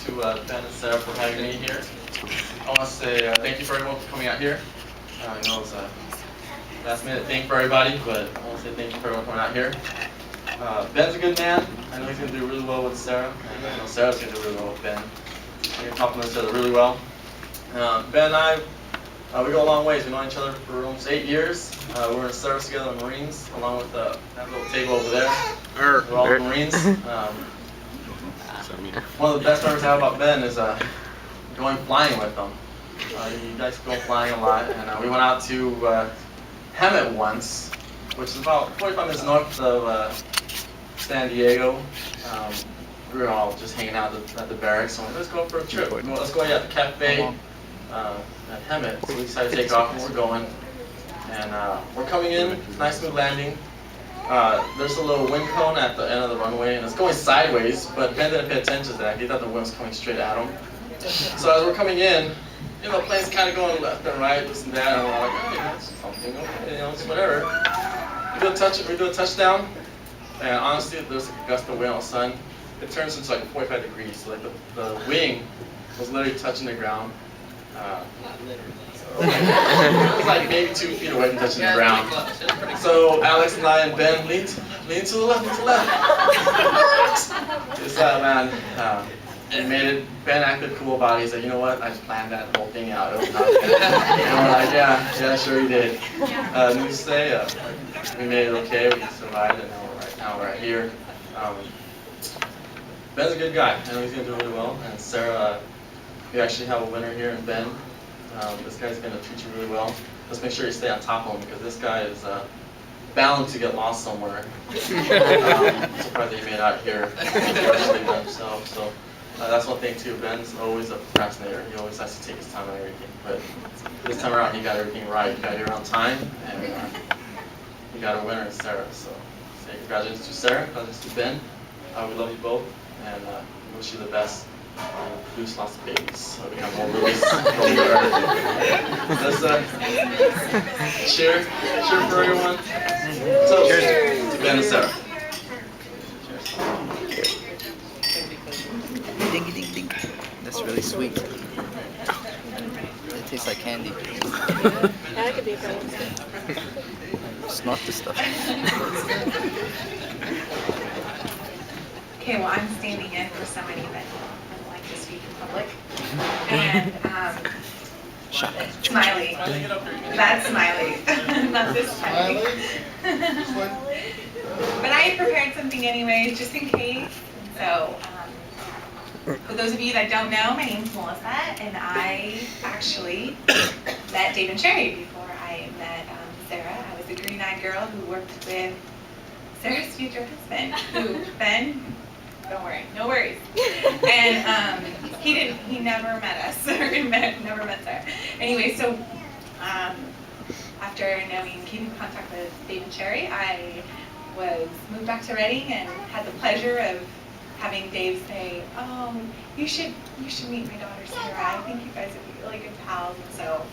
to Ben and Sarah for having me here. I want to say thank you for everyone for coming out here. I know it's a last minute thing for everybody, but I want to say thank you for everyone coming out here. Ben's a good man. I know he's going to do really well with Sarah, and I know Sarah's going to do really well with Ben. They're going to complement each other really well. Ben and I, we go a long ways. We've known each other for almost 8 years. We're in service together in the Marines, along with that little table over there. We're all Marines. One of the best memories I have about Ben is going flying with him. You guys go flying a lot, and we went out to Hemet once, which is about 45 minutes north of San Diego. We were all just hanging out at the barracks, so let's go for a trip. Let's go at the cafe at Hemet. So we decided to take off, and we're going. And we're coming in, nice smooth landing. There's a little wind cone at the end of the runway, and it's going sideways, but Ben didn't pay attention to that. He thought the wind was coming straight at him. So as we're coming in, you know, the plane's kind of going left and right, this and that, and we're like, oh, yeah, that's something, okay, you know, it's whatever. We do a touchdown, and honestly, there's a gust of wind all of a sudden. It turns into like 45 degrees, so like the wing was literally touching the ground. It was like maybe 2 feet away from touching the ground. So Alex and I and Ben leaned to the left, It's man, we made it. Ben acted cool about it. He said, you know what, I just planned that whole thing out. It was nothing. And we're like, yeah, sure you did. Needless to say, we made it okay, we survived, and now we're right here. Ben's a good guy, I know he's going to do really well. And Sarah, we actually have a winner here in Ben. This guy's going to treat you really well. Just make sure you stay on top of him, because this guy is bound to get lost somewhere. Surprised that he made it out here by himself. So that's one thing too. Ben's always a procrastinator. He always has to take his time on everything. But this time around, he got everything right. He got here on time, and he got a winner in Sarah. So say congratulations to Sarah, congratulations to Ben. We love you both, and we wish you the best. Produce lots of babies, so we have more babies. Let's cheer for everyone. So, cheers to Ben and Sarah. Ding ding ding. That's really sweet. It tastes like candy. That could be fun. Snort the stuff. Okay, well, I'm standing in for somebody that doesn't like to speak in public. And Smiley. That's Smiley. Not this Smiley. But I prepared something anyways, just in case. So, for those of you that don't know, my name's Melissa, and I actually met Dave and Sherry before I met Sarah. I was a green-eyed girl who worked with Sarah's future husband, who, Ben, don't worry, no worries. And he never met us, or never met Sarah. Anyway, so after knowing, keeping contact with Dave and Sherry, I was moved back to Reading and had the pleasure of having Dave say, oh, you should meet my daughter Sarah. I think you guys would be really good pals. And so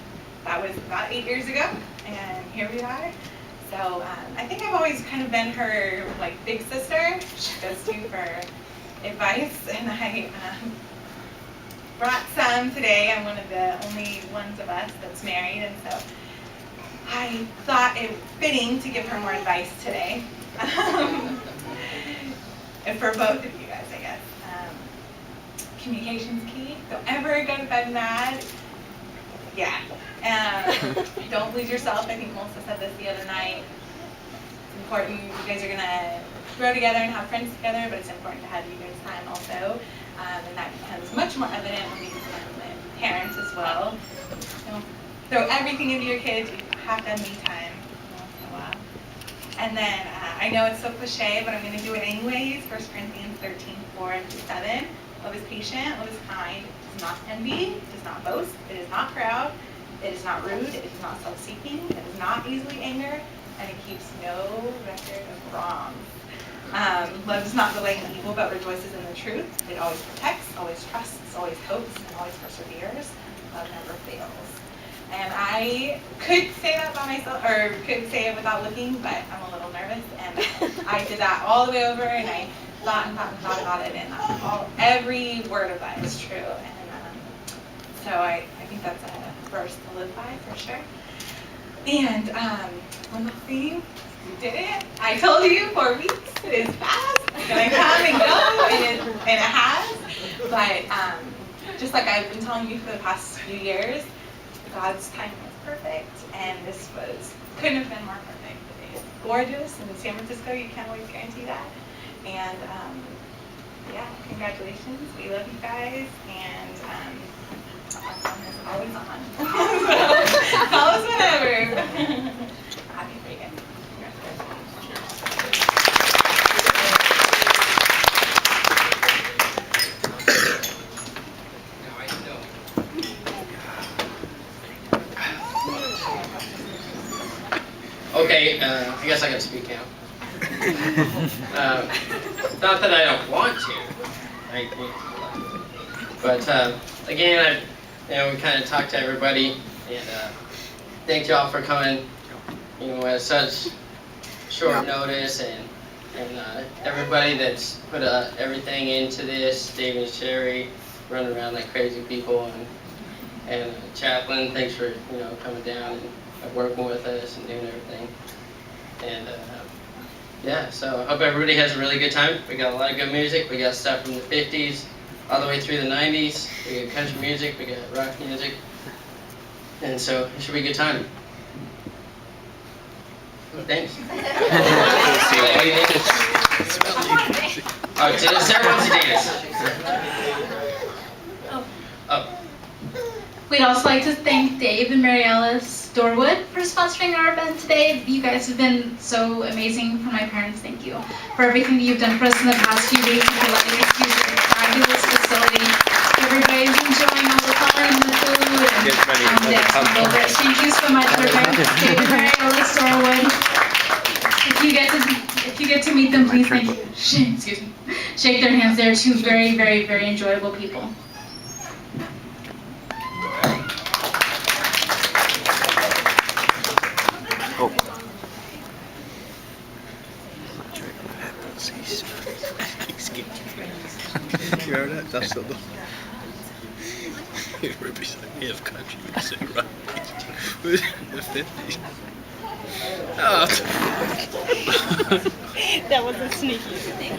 that was about 8 years ago, and here we are. So I think I've always kind of been her like big sister. She goes to for advice, and I brought some today. I'm one of the only ones of us that's married, and so I thought it fitting to give her more advice today. And for both of you guys, I guess. Communication's key. Don't ever go to bed mad. Yeah. Don't lose yourself. I think Melissa said this the other night. It's important. You guys are going to grow together and have friends together, but it's important to have you guys' time also. And that becomes much more evident when you become parents as well. Don't throw everything into your kids. You have to have me time once in a while. And then, I know it's so cliche, but I'm going to do it anyways. 1 Corinthians 13:4-7. Love is patient, love is kind, it does not envy, it does not boast, it is not proud, it is not rude, it is not self-seeking, it is not easily angered, and it keeps no record of wrongs. Love does not delight in evil, but rejoices in the truth. It always protects, always trusts, always hopes, and always perseveres. Love never fails. And I could say that by myself, or could say it without looking, but I'm a little nervous, and I did that all the way over, and I thought and thought and thought about it, and every word of that is true. And so I think that's a verse to live by for sure. And one last thing, you did it. I told you 4 weeks is fast. It's gonna come and go, and it has. But just like I've been telling you for the past few years, God's timing was perfect, and this couldn't have been more perfect. It's gorgeous in San Francisco. You can't always guarantee that. And yeah, congratulations. We love you guys, and our phone is always on. So, call us whenever. Happy for you guys. Okay, I guess I can speak now. Not that I don't want to, but again, we kind of talked to everybody, and thank y'all for coming. At such short notice, and everybody that's put everything into this. Dave and Sherry running around like crazy people, and Chaplain, thanks for coming down and working with us and doing everything. And yeah, so I hope everybody has a really good time. We got a lot of good music. We got stuff from the 50s all the way through the 90s. We got country music. We got rock music. And so it should be a good time. Thanks. Oh, Sarah wants to dance. Oh. We'd also like to thank Dave and Mary Alice Dorwood for sponsoring our event today. You guys have been so amazing for my parents. Thank you for everything that you've done for us in the past few weeks and for letting us use your fabulous facility. Everybody's enjoying all the fun and the food and dance. Thank you so much for Dave and Mary Alice Dorwood. If you get to meet them, please shake their hands. They're two very, very, very enjoyable people. You remember that? That's still the he represented me of country music, right? In the 50s. Oh. That was a sneaky thing.